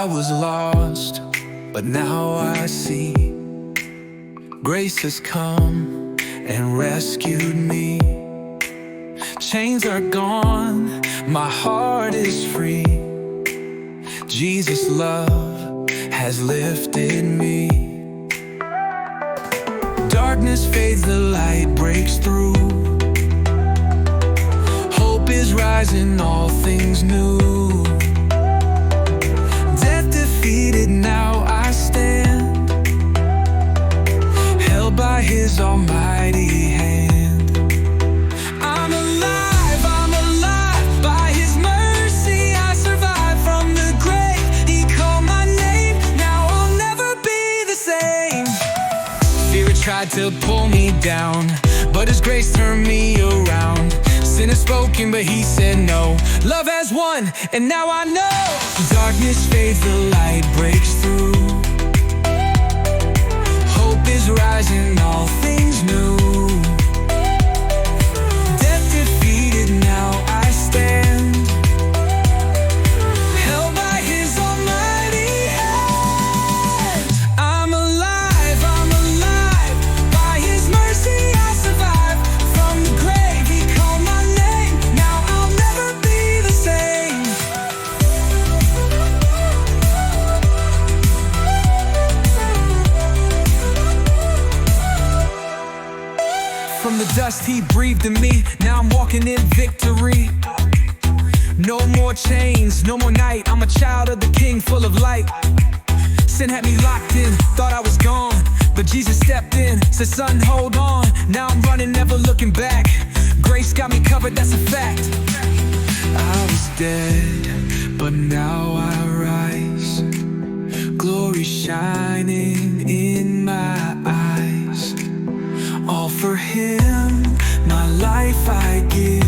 I was lost, but now I see. Grace has come and rescued me. Chains are gone, my heart is free. Jesus' love has lifted me. Darkness fades, the light breaks through. Hope is rising, all things new. Death defeated, now I stand, held by His almighty hand. I'm alive by His mercy. I survived from the grave. He called my name, now I'll never be the same. Fear tried to pull me down, but His grace turned me around. Sin has spoken, but He said no. Love has won, and now I know. Darkness fades, the light breaks through. Hope is rising, all things new. Death defeated, now I stand, held by His almighty hand. I'm alive by His mercy. I survived from the grave. He called my name, now I'll never be the same. From the dust He breathed in me, now I'm walking in victory. No more chains, no more night. I'm a child of the King, full of light. Sin had me locked in, thought I was gone, but Jesus stepped in, said, son, hold on. Now I'm running, never looking back. Grace got me covered, that's a fact. I was dead, but now I rise. Glory shining in my eyes. All for Him, my life I give.